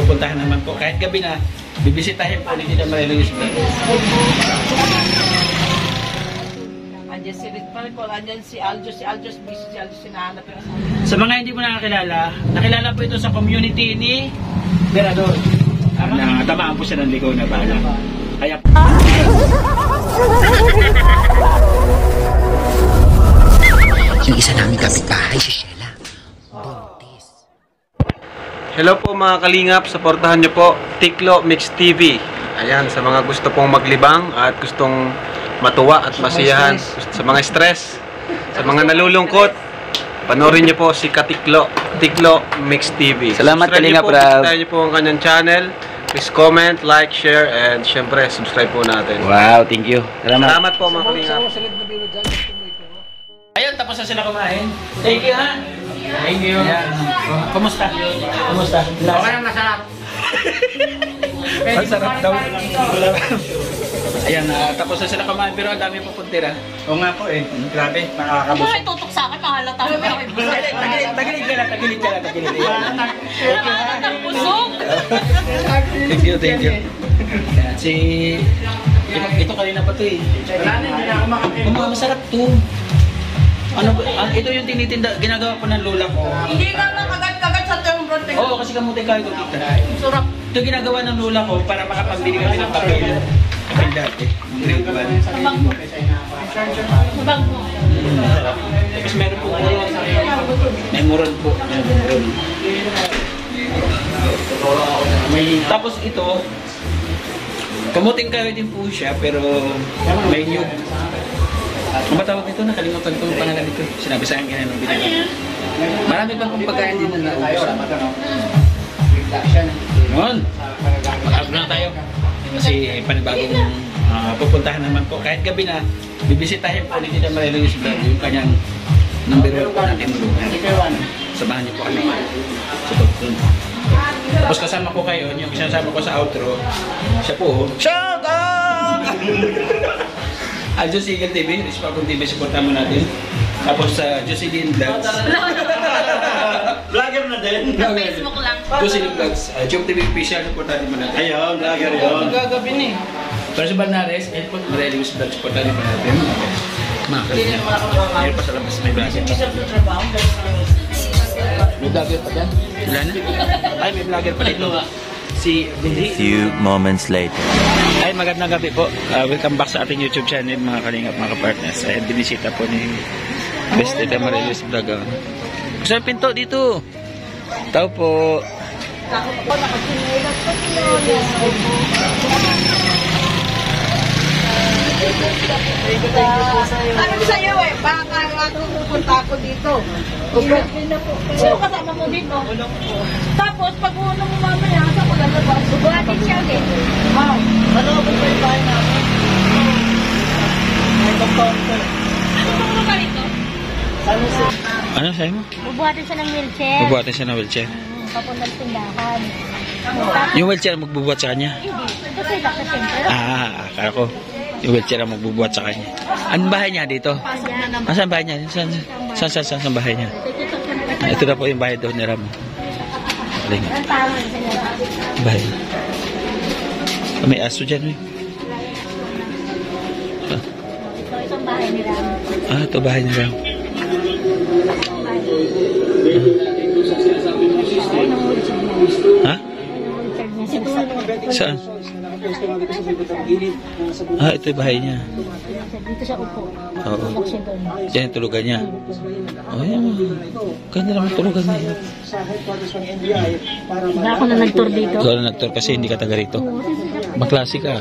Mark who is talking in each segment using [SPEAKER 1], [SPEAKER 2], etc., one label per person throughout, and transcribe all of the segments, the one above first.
[SPEAKER 1] pupuntahan naman po. Kahit gabi na, bibisitahin po ni Tita Marilu.
[SPEAKER 2] Andyan si Rit Maricol, andyan si Aljos, busy si Aljos, sinahanap yung asawa.
[SPEAKER 1] Sa mga hindi mo nakilala po ito sa community ni Berador. Tamaan po siya ng ligaw na bala. Kaya
[SPEAKER 3] yung isa namin kapitbahay, si Sheila. Buntis.
[SPEAKER 4] Hello po mga kalingap, supportahan nyo po Tiklo Mix TV. Ayan, sa mga gusto pong maglibang at gustong matuwa at masiyahan, sa mga stress, sa mga nalulungkot, panoorin nyo po si Katiklo, Tiklo Mix TV.
[SPEAKER 1] Salamat Kalingap Rab.
[SPEAKER 4] Subscribe nyo po ang kanyang channel. Please comment, like, share, and syempre subscribe po natin.
[SPEAKER 1] wow, thank you.
[SPEAKER 4] Salamat po mga kalingap.
[SPEAKER 1] Ayun, tapos na sila kumain. Thank you ha. Thank you. Kumusta? Kumusta?
[SPEAKER 2] Okay na, masarap.
[SPEAKER 1] Masarap daw. Ayan, tapos na sila kumain pero ang dami pupuntira. Oo nga po eh. Grabe, nakakabusog.
[SPEAKER 2] Bakit tutok sa akin? Mahalata mo.
[SPEAKER 1] Tagilid ka lang.
[SPEAKER 2] Busog.
[SPEAKER 1] Thank you. Ayan, ito kanina pa to eh. Masarap to. Ito yung tinitinda, ginagawa ko ng lola ko.
[SPEAKER 2] Hindi ka lang kagat-kagat sa term protect.
[SPEAKER 1] Oo, kasi kamutin kayo ko dito.
[SPEAKER 2] Sarap.
[SPEAKER 1] Ito ginagawa ng lola ko para makapambili kami ng papel. Kapag dati.
[SPEAKER 2] Sabang mo. Sabang mo.
[SPEAKER 1] Tapos meron po muron. May muron po. Tapos ito, kamuting kayo din po siya, pero may nyug. Ang matawag nito, nakalimutan ko yung pangalan nito. Sinabi sa akin ganyan ng binigay. Marami bang kung pagkain din na naubos? Noon, mag-up na tayo. Kasi panibagong pupuntahan naman po. Kahit gabi na, bibisitahin po ni Tita Marilu yung kanyang number 1 po na tinulungan. Samahan niyo po kami sa pagtun. Tapos kasama ko kayo, yung kasama ko sa outro, siya po, shout out! Diyos Eagle TV, Rispagong TV, supportan mo natin. Tapos sa Jocelyn Vlogs.
[SPEAKER 5] Vlogger na din.
[SPEAKER 2] Sa Facebook lang.
[SPEAKER 1] Jocelyn Vlogs, Joke TV official, supportan mo natin.
[SPEAKER 5] Ayun, vlogger yun.
[SPEAKER 1] Magagabi na eh. Pero sa Banares, Airport, Marilu's Vlogs, supportan mo natin. Makakal niya. Ngayon pa sa labas, may vlogger pa. May vlogger pa dyan? Wala na? Ay, may vlogger pa dito. Si
[SPEAKER 6] A few moments later.
[SPEAKER 1] Ay, magandang gabi po. Welcome back sa ating YouTube channel, mga kalingap, mga partners. Ay, binisita po ni Best Tita Marilu's Vlog. Gusto yung pinto dito. Tao po.
[SPEAKER 2] Ano sa'yo eh? Baka pupunta ako dito. Sino kasama mo dito? Tapos pag uno mo mamaya, saan ko lalabas? Buhatin siya ulit. Wow. Ano ba yung bahay namin? Ano ba rito?
[SPEAKER 1] Ano sa'yo mo?
[SPEAKER 7] Bubuhatin siya ng wheelchair.
[SPEAKER 1] Bubuhatin siya ng wheelchair.
[SPEAKER 7] Papunta sa tindahan.
[SPEAKER 1] Yung wheelchair magbubuhat sa kanya?
[SPEAKER 7] Hindi. Ito sila ka siyempre.
[SPEAKER 1] Akala ko. Yung wheelchair ang magbubuhat sa kanya. Anong bahay niya dito? Saan bahay niya? Saan bahay niya? Ito na po yung bahay doon ni Ram. Galing. Bahay. May aso dyan eh.
[SPEAKER 7] Ito itong bahay nila.
[SPEAKER 1] Ito bahay ni Ram. Ha? Saan? Ito yung bahay niya.
[SPEAKER 7] Dito siya upo.
[SPEAKER 1] Oo.
[SPEAKER 7] Tulog siya doon.
[SPEAKER 1] Yan yung tulugan niya. Yan. Ganda naman tulugan niya.
[SPEAKER 7] Wala ako na nag-tour dito.
[SPEAKER 1] Ikaw na nag-tour kasi hindi ka taga rito. Maklase ka.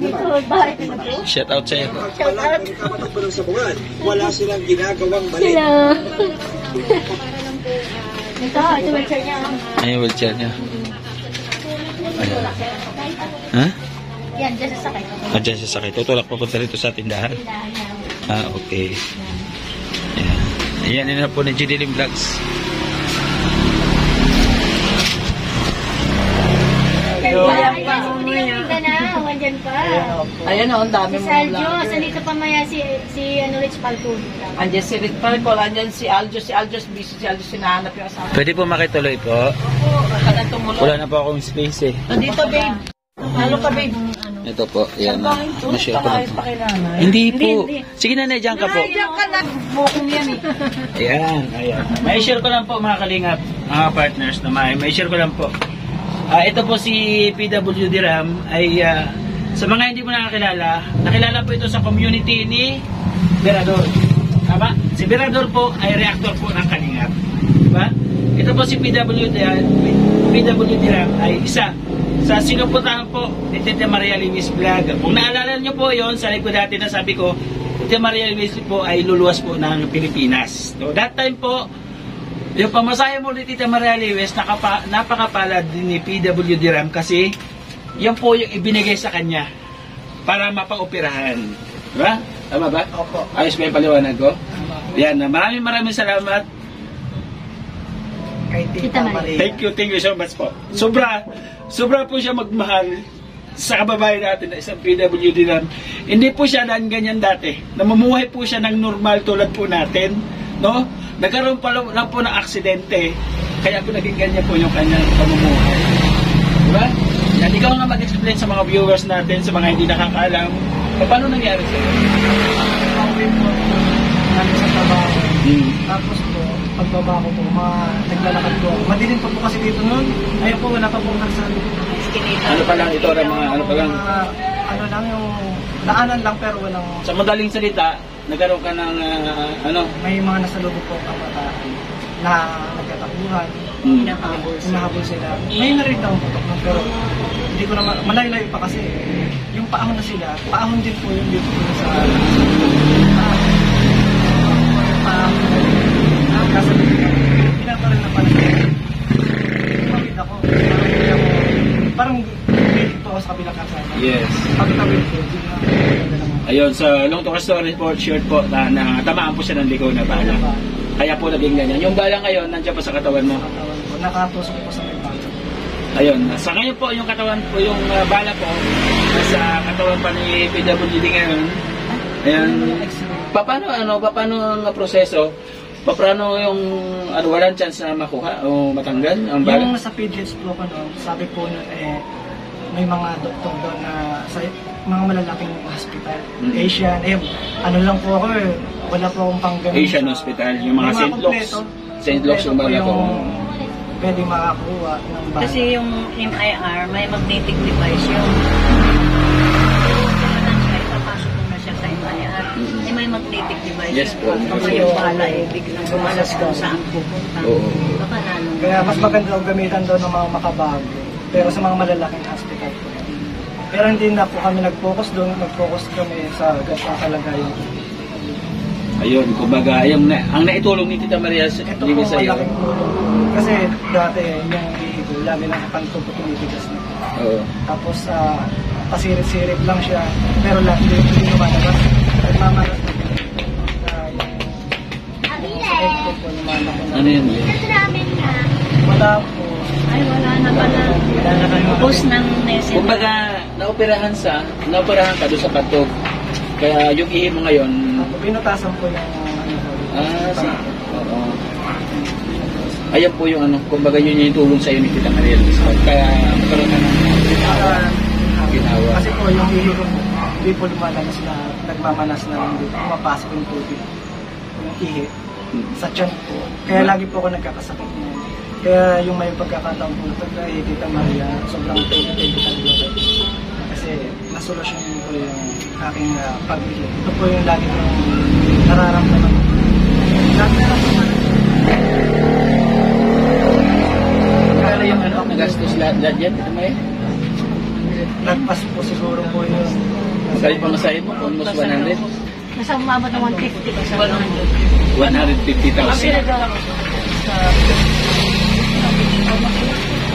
[SPEAKER 7] Dito, bahay ko na po.
[SPEAKER 1] Shout out sa'yo.
[SPEAKER 7] Shout out.
[SPEAKER 5] Wala silang ginagawang mali.
[SPEAKER 7] Hello. Ito wheelchair niya.
[SPEAKER 1] Ay, yung wheelchair niya. Ayan. Ha?
[SPEAKER 7] Yan, dyan sa sakay.
[SPEAKER 1] Diyan sa sakit. Tutulak papunta rito sa tindahan. Okay. Ayan. Ayan na po ni Jidilim Vlogs.
[SPEAKER 7] Ayan pa. Hindi na, andyan pa.
[SPEAKER 2] Ayan o, ang dami
[SPEAKER 7] Si
[SPEAKER 2] mo
[SPEAKER 7] Sergio,
[SPEAKER 2] vlogger.
[SPEAKER 7] nandito pa maya si Rich Palco.
[SPEAKER 2] Andyan si Rit Palco, andyan si Aljos busy, si Aljos hinahanap yung asawa.
[SPEAKER 1] Pwede po makituloy po.
[SPEAKER 2] Baka nang tumulo.
[SPEAKER 1] Wala na po akong space eh.
[SPEAKER 2] Nandito, babe. Ano ka, babe?
[SPEAKER 1] Ito po, yan. Ma-share ko
[SPEAKER 2] Pakayos
[SPEAKER 1] lang
[SPEAKER 2] pa
[SPEAKER 1] po.
[SPEAKER 2] kay nanay.
[SPEAKER 1] Hindi po. Sige nanay, dyan ka po.
[SPEAKER 2] Diyan ka na. Bukong yan eh.
[SPEAKER 1] Ayan, ayan. May share ko lang po mga kalingap, mga partners na may share ko lang po. Ito po si PWD Ram ay sa mga hindi mo nakilala po ito sa community ni Berador. Tama? Si Berador po ay reactor po ng kalingap. Diba? Ito po si PWD Ram ay isa sa sinupuntahan po ni Tita Maria Limis Vlog. Kung naalala nyo po yon sa likod dati na sabi ko, Tita Maria Limis po ay luluwas po ng Pilipinas. So that time po, yung pamasahe mo ni Tita Maria Limis, napakapalad din ni PWD Ram kasi yan po yung ibinigay sa kanya para mapaoperahan. Diba? Tama ba?
[SPEAKER 2] Opo.
[SPEAKER 1] Ayos ba yung paliwanag ko? Yan, maraming salamat.
[SPEAKER 2] Kay Tita Maria.
[SPEAKER 1] Thank you so much po. Sobra po siya magmahal sa kababayan natin na isang PWD Ram. Hindi po siya lang ganyan dati. Namumuhay po siya ng normal tulad po natin. No? Nagkaroon pa lang po ng aksidente. Kaya po naging ganyan po yung kanyang pamumuhay. Diba? Yan, ikaw nga mag-explain sa mga viewers natin, sa mga hindi nakakaalam, paano nangyari sa'yo?
[SPEAKER 2] Pauwi po namin sa trabaho. Tapos po, pagbaba ko po, naglalakad po ako. Madilim pa po kasi dito noon. Ayun po, wala pa po nagsabi.
[SPEAKER 1] Ano pa lang ito, ano pa lang?
[SPEAKER 2] Ano lang yung daanan lang pero walang...
[SPEAKER 1] Sa madaling salita, nagkaroon ka ng
[SPEAKER 2] May mga nasalubog po kabataan na nagkatakuhan. Hinahabol sila. May narita akong putok na pero hindi ko na malayo-layo pa kasi yung paahon na sila, paahon din po yung dito sa nasa pinaparin na pala pamit ako parang waiting po ako sa kabilang kasama.
[SPEAKER 1] Yes.
[SPEAKER 2] Pagtawid ko, hindi na
[SPEAKER 1] Ayun, sa long story short po, na tamaan po siya ng ligaw na bala. Kaya po naging ganyan. Yung bala ngayon, nandiyan pa sa katawan mo.
[SPEAKER 2] nakatusok po sa may bala.
[SPEAKER 1] Ayun, sa ngayon po yung katawan po, yung bala po, sa katawan pa ni PWD ngayon. Ayan, paano ang proseso? Paano yung walang chance na makuha o matanggal ang bala?
[SPEAKER 2] Yung nasa PGH po ko noon, sabi po nun may mga doktor doon na sa mga malalaking hospital. Asian, ano lang po ako wala po akong panggamit.
[SPEAKER 1] Asian Hospital, yung mga St. Luke's. St. Luke's yung bala po.
[SPEAKER 2] Pwede makakuha ng bala.
[SPEAKER 7] Kasi yung MIR, may magnetic device yun. Ipapasok mo na siya sa MIR. May magnetic device
[SPEAKER 1] Yes po.
[SPEAKER 7] Baka yung bala biglang gumalas kung saan pupunta.
[SPEAKER 1] Oo.
[SPEAKER 7] Baka lalong.
[SPEAKER 2] Kaya mas maganda ang gamitan doon ng mga makabago. Pero sa mga malalaking hospital po. Pero hindi na po kami nag-focus doon. Nag-focus kami sa ganitong kalagayan.
[SPEAKER 1] Ayun, kumbaga, ang naitulong ni Tita Maria sa
[SPEAKER 2] Ito po
[SPEAKER 1] sa iyo.
[SPEAKER 2] malaking tulong. Kasi dati yung ihigol, lagi na kapantog ko tumitigas na.
[SPEAKER 1] Oo.
[SPEAKER 2] Tapos pasirip-sirip lang siya. Pero hindi lumalabas. Nagmamalas na po. Sakit ko po lumalabas.
[SPEAKER 1] Ano yun?
[SPEAKER 2] Wala po.
[SPEAKER 7] Ay, wala na pala. Ubus ng nesin.
[SPEAKER 1] Kumbaga, naoperahan ka doon sa pantog. Kaya yung ihi mo ngayon,
[SPEAKER 2] Pinutasan po yung
[SPEAKER 1] oo. Ayan po yung kumbaga yun yung tulong sa iyo ni Tita Maria. Kaya magkaroon ka ng ginawa.
[SPEAKER 2] Kasi po yung ihi ko, hindi po lumalabas na nagmamanas na hindi pumapasok yung tubig. Yung ihi. Sa tiyan po. Kaya lagi po ako nagkakasakit niyan. Kaya yung may pagkakataon po ito kay Tita Maria, sobrang thank you. Kasi nasolusyon po yung aking pag-ihi. Ito po yung lagi kong nararamdaman. Lagi nararamdaman.
[SPEAKER 1] Kaya yung nagastos lahat yan, Tita Maria?
[SPEAKER 2] Nagpas po siguro po yun.
[SPEAKER 1] Masaya pa masaya mo, almost 100.
[SPEAKER 7] Nasa umabot ng 150 sa
[SPEAKER 1] 150,000.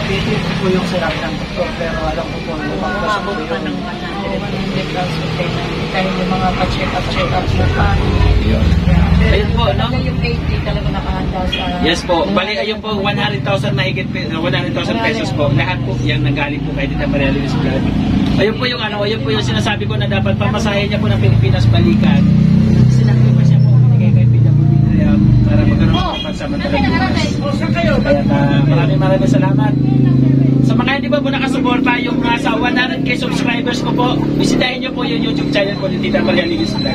[SPEAKER 2] Ito po yung sinabi ng doktor, pero alam ko po
[SPEAKER 7] umabot pa ng 100
[SPEAKER 2] kahit yung mga pa-check up na
[SPEAKER 1] Ayun po, no?
[SPEAKER 7] yung 80 talaga nakahanda sa...
[SPEAKER 1] Yes po. Bali, ayun po, 100,000 mahigit 100,000 pesos po. Lahat po yan nanggaling po kay Tita Maria Luis Vlog. Ayun po yung ano, ayun po yung sinasabi ko na dapat pamasahe niya po ng Pilipinas balikan. Sinabi pa siya po binigay kay PWD para magkaroon ng pansamantalang bukas. Kaya maraming salamat. Sa mga hindi pa po nakasuporta, yung sa 100k subscribers ko po, bisitahin niyo po yung YouTube channel po ni Tita Maria Linis Vlog.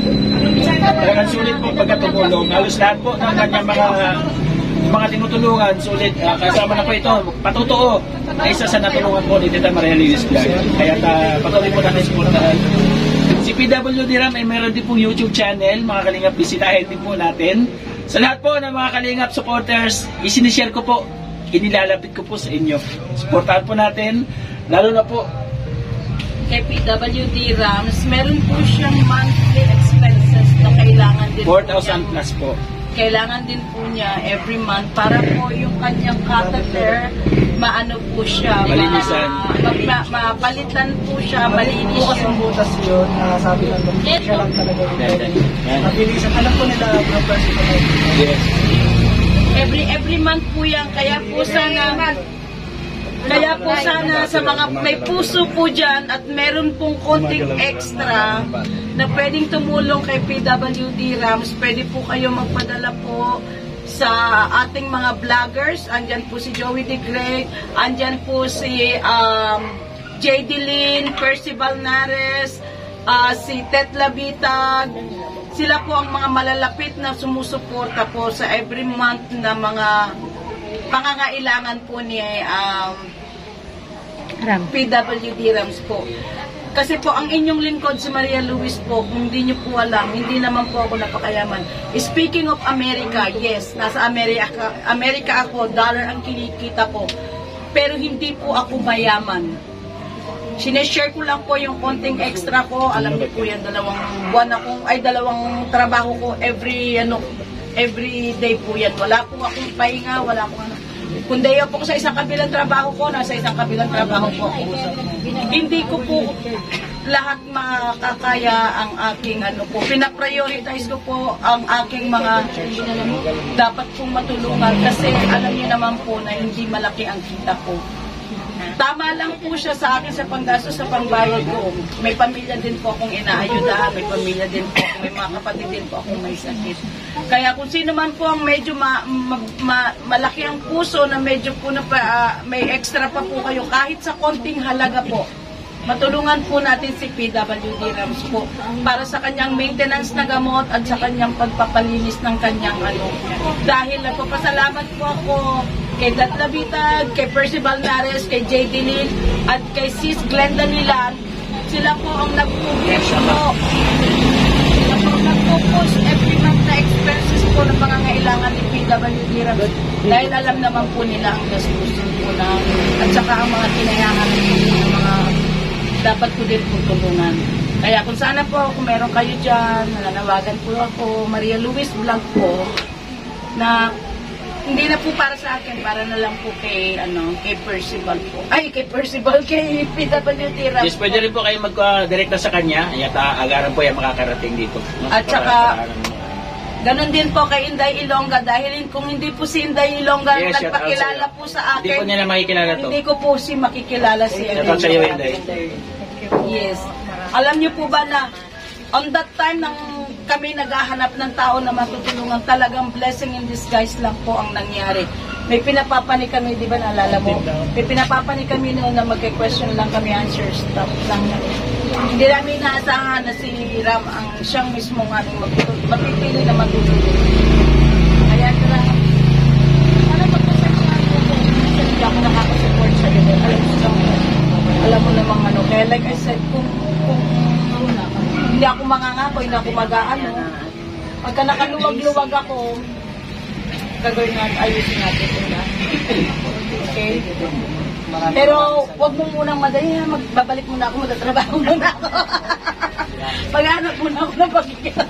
[SPEAKER 1] Talagang sulit po pagkatulong. Halos lahat po ng kanyang mga tinutulungan, sulit. Kasama na po ito, patotoo na isa sa natulungan po ni Tita Maria Linis Vlog. Kaya patuloy po natin suportahan. Si PWD Ram ay meron din pong YouTube channel, mga kalingap, bisitahin din po natin. Sa lahat po ng mga kalingap supporters, isinishare ko po, inilalapit ko po sa inyo. Supportahan po natin, lalo na po
[SPEAKER 2] Kay PWD Rams, meron po siyang monthly expenses na kailangan din
[SPEAKER 1] 4,000 plus po.
[SPEAKER 2] Kailangan din po niya every month para po yung kanyang catheter maano po siya,
[SPEAKER 1] Malinisan.
[SPEAKER 2] mapalitan po siya, malinis
[SPEAKER 8] Bukas ang butas yun, sabi ng doktor, siya lang talaga yung pwede. Mabilisan, alam ko nila ang personal.
[SPEAKER 1] Yes.
[SPEAKER 2] every month po yan, kaya po sana sa mga may puso po dyan at meron pong konting extra na pwedeng tumulong kay PWD Rams, pwede po kayo magpadala po sa ating mga vloggers. Andyan po si Joey De Greg, andyan po si JD Lin, Percival Nares, si Tet Labitag. Sila po ang mga malalapit na sumusuporta po sa every month na mga pangangailangan po ni PWD Rams po. Kasi po, ang inyong lingkod si Maria Luis po, kung hindi nyo po alam, hindi naman po ako napakayaman. Speaking of America, yes, nasa Amerika ako, dollar ang kinikita ko. Pero hindi po ako mayaman. Sineshare ko lang po yung konting extra ko. Alam niyo po yan, dalawang trabaho ko every day po yan. Wala po akong pahinga, wala po ano. Kung dayo po sa isang kabilang trabaho ko, nasa isang kabilang trabaho ko ako. Hindi ko po lahat makakaya ang aking ano po. Pinaprioritize ko po ang aking mga dapat pong matulungan kasi alam niyo naman po na hindi malaki ang kita ko. Tama lang po siya sa akin sa panggastos sa pangbayad ko. May pamilya din po akong inaayudahan, may pamilya din po, may mga kapatid din po akong may sakit. Kaya kung sino man po ang medyo malaki ang puso na medyo po na may extra pa po kayo, kahit sa konting halaga po, matulungan po natin si PWD Rams po para sa kanyang maintenance na gamot at sa kanyang pagpapalinis ng kanyang ano. Dahil nagpapasalamat po ako kay Dat Labitag, kay Percival Nares, kay JD Lin, at kay Sis Glenda Nilan. Sila po ang nagpupush po. Sila po ang nagpupush every month na expenses po na pangangailangan ni PWD Rams. Dahil alam naman po nila ang gastusin po na at saka ang mga kinayangan ng mga dapat ko din po tulungan. Kaya kung sana po, kung meron kayo dyan, nananawagan po ako, Maria Luis Vlog po, na hindi na po para sa akin, para na lang po kay Percival po. Ay, kay Percival, kay PWD Rams.
[SPEAKER 1] Yes, pwede rin po kayo mag-direkta sa kanya. At agaran po yan makakarating dito. No?
[SPEAKER 2] At saka, ganun din po kay Inday Ilongga. Dahil kung hindi po si Inday Ilongga
[SPEAKER 1] yes,
[SPEAKER 2] nagpakilala po sa akin,
[SPEAKER 1] hindi po niya na makikilala to.
[SPEAKER 2] Hindi ko po si makikilala si
[SPEAKER 1] Inday. Sa iyo, Inday.
[SPEAKER 2] Yes. Alam niyo po ba na on that time nang kami naghahanap ng tao na matutulungan, talagang blessing in disguise lang po ang nangyari. May pinapapani kami, di ba naalala mo? May pinapapani kami noon na mag-question lang kami, answers stuff lang. Hindi namin inaasahan na si Ram ang siyang mismo nga mapipili na matutulungan. Kaya lang, magpasensya ko hindi ako nakaka-support sa iyo. Alam mo namang ano. Kaya like I said, kung hindi ako mangangako, hindi ako mag-aano. Pagka nakaluwag-luwag ako, gagawin natin, ayusin natin. Okay? Pero wag mo munang madali, magbabalik muna ako, magtatrabaho muna ako. Pag-anak muna ako ng pagkikita.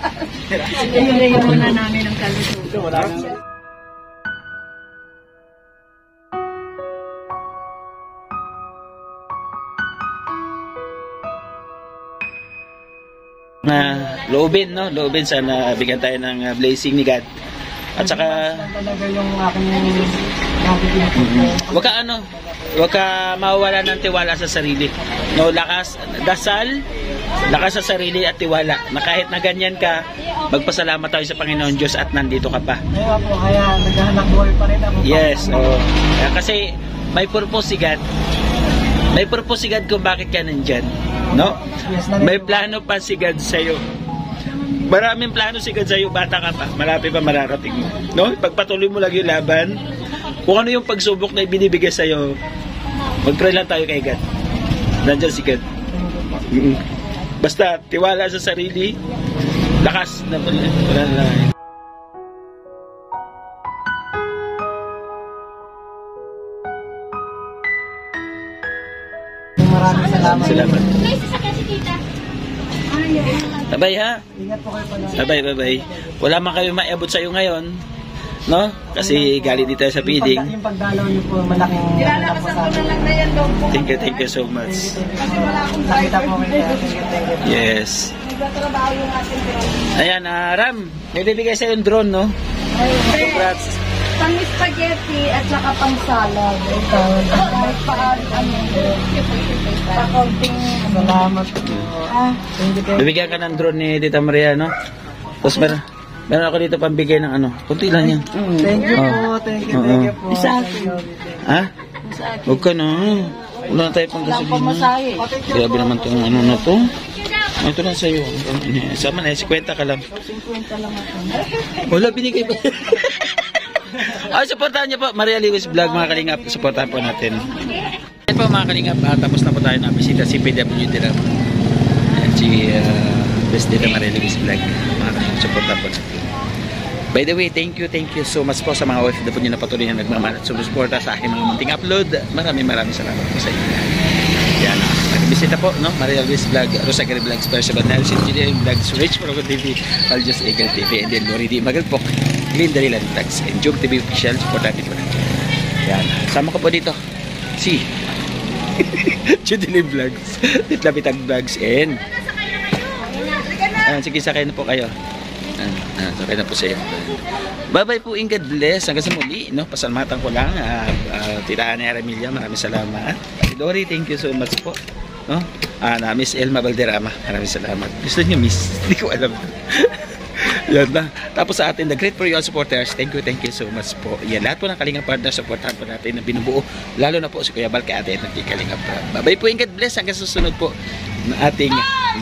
[SPEAKER 7] Ilayin muna namin ang kalusugan.
[SPEAKER 1] Na loobin, no? Loobin sana bigyan tayo ng blessing ni God. At saka
[SPEAKER 8] talaga yung aking nakikita po.
[SPEAKER 1] Huwag ka mawawala ng tiwala sa sarili. No, lakas, dasal, lakas sa sarili at tiwala. Na kahit na ganyan ka, magpasalamat tayo sa Panginoon Diyos at nandito ka pa.
[SPEAKER 8] Kaya po, kaya naghahanap buhay pa rin ako.
[SPEAKER 1] Yes, kasi may purpose si God. May purpose si God kung bakit ka nandyan. No?
[SPEAKER 8] Yes,
[SPEAKER 1] May plano pa si God sa'yo. Maraming plano si God sa'yo, bata ka pa. Malapit pa mararating mo. No? Pagpatuloy mo lang yung laban. Kung ano yung pagsubok na ibinibigay sa'yo, mag-pray lang tayo kay God. Nandyan si God. Basta, tiwala sa sarili, lakas na wala na.
[SPEAKER 8] Maraming salamat.
[SPEAKER 1] Salamat.
[SPEAKER 2] May sasakyan si tita.
[SPEAKER 1] Bye-bye ha.
[SPEAKER 8] Ingat po kayo pala.
[SPEAKER 1] Bye-bye. Wala man kayo maiabot sa'yo ngayon. No? Kasi galing dito sa feeding.
[SPEAKER 8] Yung pagdalaw niyo po, malaking
[SPEAKER 2] Nilalakasan ko na lang na yan daw po.
[SPEAKER 1] Thank you so much.
[SPEAKER 2] Kasi wala akong
[SPEAKER 8] Nakita
[SPEAKER 2] driver.
[SPEAKER 8] po kayo. Thank you.
[SPEAKER 1] Yes.
[SPEAKER 2] Nagtatrabaho yung ating drone.
[SPEAKER 1] Ayan, Ram. May bibigay sa'yo yung drone, no? Congrats.
[SPEAKER 2] Pang spaghetti at saka pang salad. Kahit pa konting
[SPEAKER 8] Salamat po. Thank you.
[SPEAKER 1] Bibigyan ka ng drone ni Tita Maria, no? Tapos meron ako dito pambigay ng ano. Kunti lang yan.
[SPEAKER 8] Thank you po. Thank you po.
[SPEAKER 2] Isa.
[SPEAKER 1] Ha? Huwag ka na. Wala na tayo pang gasolina. Grabe naman itong ano na to. Ito lang sa'yo. Sama na, 50 ka lang.
[SPEAKER 2] 50 lang ako.
[SPEAKER 1] Wala, binigay pa. Ay, supportahan niyo po. Maria Lewis Vlog, mga kalingap. Supportahan po natin. Ayan po mga kalingap. Tapos na po tayo na bisita si PWD lang. Ayan si Best Dita Maria Lewis Vlog. Mga kalingap, supportahan po natin. By the way, thank you so much po sa mga OFW na patuloy na nagmamahal at sumusuporta sa aking mga munting upload. Maraming salamat po sa inyo. Yan. Nagbisita po, no? Maria Lewis Vlog, Rosagari Vlogs, Percival Nelson, Engineering Vlogs, Rich Morogo TV, Aljos Eagle TV, and then Lori D. Magalpok, Green Darilan Vlogs, and Jog TV Official, support natin po natin. Yan. Sama ko po dito, si Judy Vlogs, Titlapitag Vlogs, and sige, sakay na po kayo. Sakay na po sa iyo. Bye-bye po, and God bless. Hanggang sa muli, no? Pasalamatan ko lang. Tita Ana Aramilia, maraming salamat. Lori, thank you so much po. No? Na Miss Elma Valderrama, maraming salamat. Gusto niyo, Miss? Hindi ko alam. Yan na. Tapos sa atin, the great for you all supporters, thank you so much po. Yan, lahat po ng Kalingap partner, supportahan po natin na binubuo. Lalo na po si Kuya Bal, kay ate at ng Kalingap. Bye-bye po, and God bless. Hanggang susunod po ng ating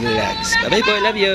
[SPEAKER 1] vlogs. Bye-bye po, I love you.